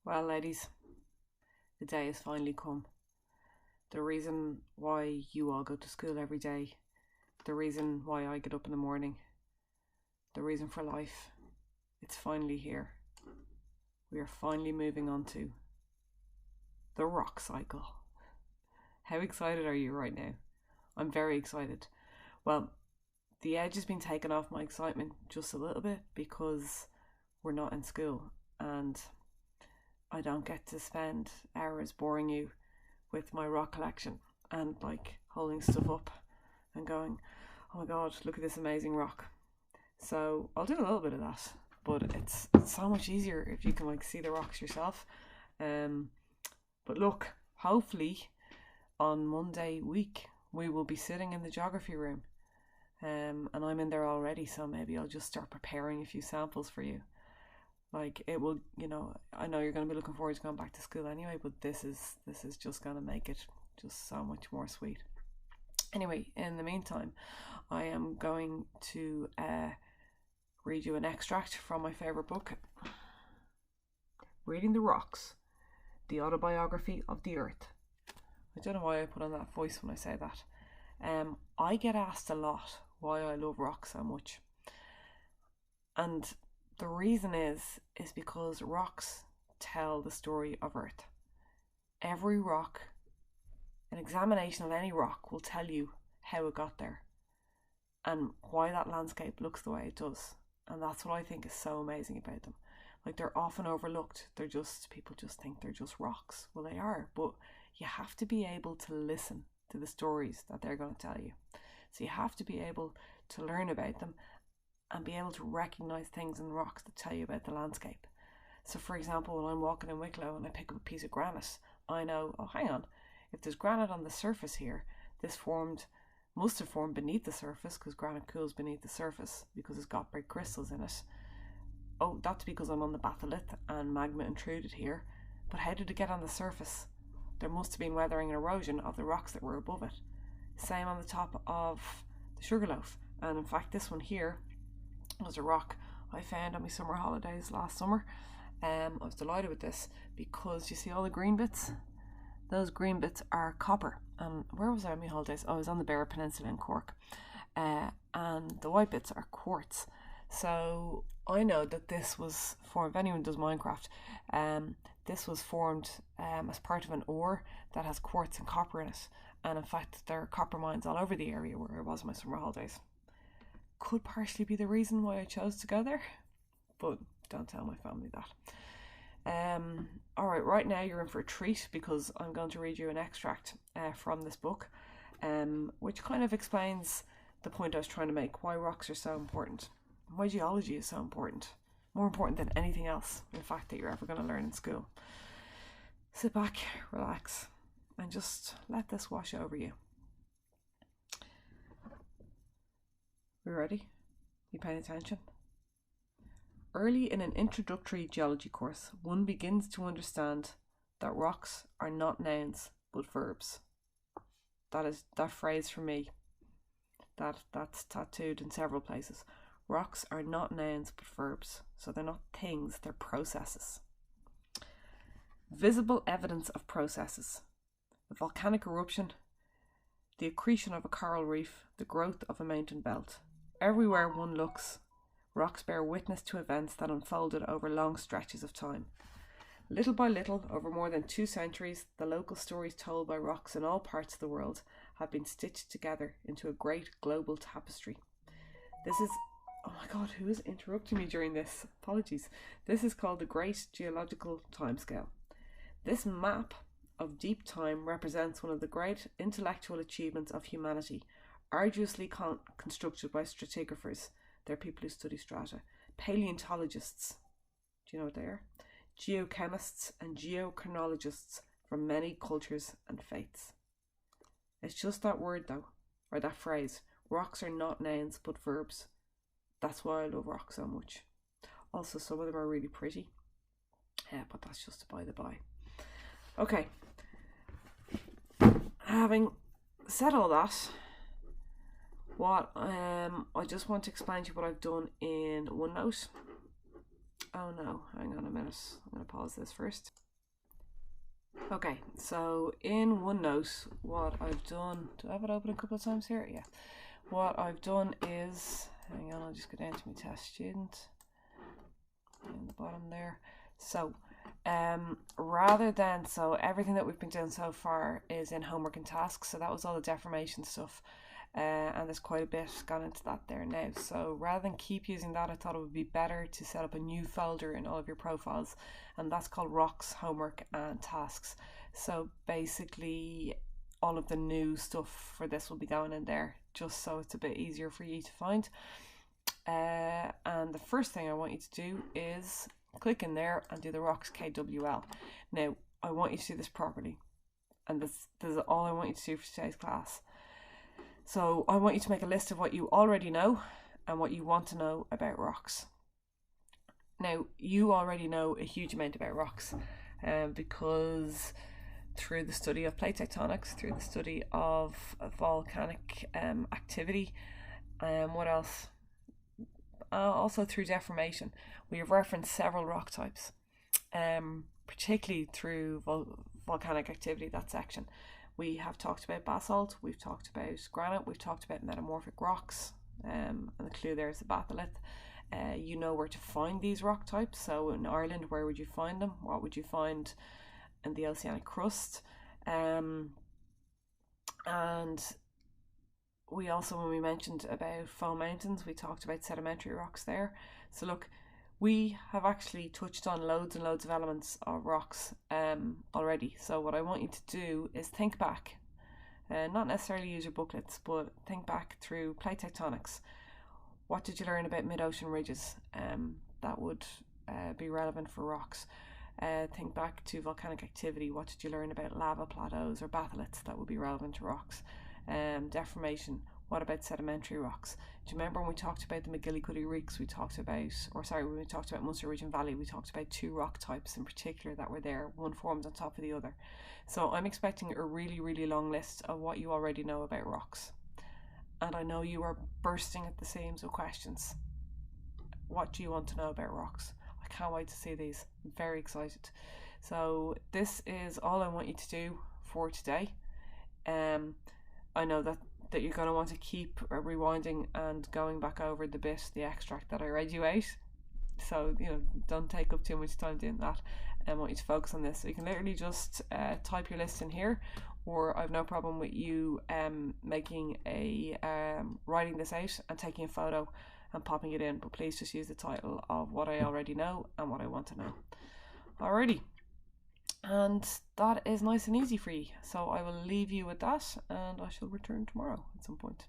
Well, ladies, the day has finally come. The reason why you all go to school every day, the reason why I get up in the morning, the reason for life, it's finally here. We are finally moving on to the rock cycle. How excited are you right now? I'm very excited. Well, the edge has been taken off my excitement just a little bit because we're not in school and I don't get to spend hours boring you with my rock collection and like holding stuff up and going, oh my god, look at this amazing rock. So I'll do a little bit of that, but it's so much easier if you can like see the rocks yourself. But look, hopefully on Monday week we will be sitting in the geography room, and I'm in there already, so maybe I'll just start preparing a few samples for you. Like it will, I know you're going to be looking forward to going back to school anyway, but this is just going to make it just so much more sweet. Anyway, in the meantime, I am going to read you an extract from my favourite book, Reading the Rocks, the Autobiography of the Earth. I don't know why I put on that voice when I say that. I get asked a lot why I love rock so much. And the reason is because rocks tell the story of Earth. Every rock, an examination of any rock will tell you how it got there and why that landscape looks the way it does. And that's what I think is so amazing about them. Like, they're often overlooked. People just think they're just rocks. Well, they are, but you have to be able to listen to the stories that they're going to tell you. So you have to be able to learn about them and be able to recognise things in the rocks that tell you about the landscape. So for example, when I'm walking in Wicklow and I pick up a piece of granite, I know, oh hang on, if there's granite on the surface here, this must have formed beneath the surface, because granite cools beneath the surface because it's got big crystals in it. Oh, that's because I'm on the batholith and magma intruded here. But how did it get on the surface? There must have been weathering and erosion of the rocks that were above it. Same on the top of the Sugarloaf. And in fact, this one here was a rock I found on my summer holidays last summer. I was delighted with this because you see all the green bits? Those green bits are copper. And where was I on my holidays? I was on the Beara Peninsula in Cork. And the white bits are quartz. So I know that this was formed, if anyone does Minecraft, this was formed as part of an ore that has quartz and copper in it. And in fact, there are copper mines all over the area where I was on my summer holidays. Could partially be the reason why I chose to go there, but don't tell my family that. Alright, right now you're in for a treat because I'm going to read you an extract from this book, which kind of explains the point I was trying to make, why rocks are so important, why geology is so important, more important than anything else, in fact, that you're ever going to learn in school. Sit back, relax, and just let this wash over you. We ready? You paying attention? Early in an introductory geology course, one begins to understand that rocks are not nouns but verbs. That phrase for me. That's tattooed in several places. Rocks are not nouns but verbs. So they're not things, they're processes. Visible evidence of processes. A volcanic eruption, the accretion of a coral reef, the growth of a mountain belt. Everywhere one looks, rocks bear witness to events that unfolded over long stretches of time. Little by little, over more than 2 centuries, the local stories told by rocks in all parts of the world have been stitched together into a great global tapestry. This is... Oh my god, who is interrupting me during this? Apologies. This is called the Great Geological Timescale. This map of deep time represents one of the great intellectual achievements of humanity, arduously constructed by stratigraphers, they're people who study strata, paleontologists, do you know what they are? Geochemists and geochronologists from many cultures and faiths. It's just that word though, or that phrase, rocks are not nouns but verbs. That's why I love rocks so much. Also, some of them are really pretty, but that's just by the by. Okay, having said all that, I just want to explain to you what I've done in OneNote. Oh no, hang on a minute. I'm going to pause this first. Okay, so in OneNote, what I've done, do I have it open a couple of times here? Yeah. What I've done is, hang on, I'll just go down to my test student in the bottom there. So rather than, so everything that we've been doing so far is in homework and tasks, so that was all the deformation stuff, and there's quite a bit gone into that there now. So rather than keep using that, I thought it would be better to set up a new folder in all of your profiles, and that's called Rocks Homework and Tasks. So basically all of the new stuff for this will be going in there, just so it's a bit easier for you to find. And the first thing I want you to do is click in there and do the Rocks KWL. Now, I want you to do this properly, and this is all I want you to do for today's class. So I want you to make a list of what you already know and what you want to know about rocks. Now, you already know a huge amount about rocks, because through the study of plate tectonics, through the study of volcanic activity, what else? Also through deformation. We have referenced several rock types, particularly through volcanic activity, that section. We have talked about basalt, we've talked about granite, we've talked about metamorphic rocks, and the clue there is the batholith. You know where to find these rock types. So in Ireland, where would you find them? What would you find in the oceanic crust? And we also, when we mentioned about foam mountains, we talked about sedimentary rocks there. So look, we have actually touched on loads and loads of elements of rocks already. So what I want you to do is think back, not necessarily use your booklets, but think back through plate tectonics. What did you learn about mid-ocean ridges that would be relevant for rocks? Think back to volcanic activity. What did you learn about lava plateaus or batholiths that would be relevant to rocks? Deformation. What about sedimentary rocks? Do you remember when we talked about the McGillicuddy Reeks, when we talked about Munster Ridge and Valley, we talked about two rock types in particular that were there, one formed on top of the other. So I'm expecting a really, really long list of what you already know about rocks. And I know you are bursting at the seams of questions. What do you want to know about rocks? I can't wait to see these. I'm very excited. So this is all I want you to do for today. I know that you're going to want to keep rewinding and going back over the extract that I read you out. So, don't take up too much time doing that. I want you to focus on this. So you can literally just type your list in here, or I've no problem with you making writing this out and taking a photo and popping it in. But please just use the title of what I already know and what I want to know. Alrighty. And that is nice and easy for you. So I will leave you with that, and I shall return tomorrow at some point.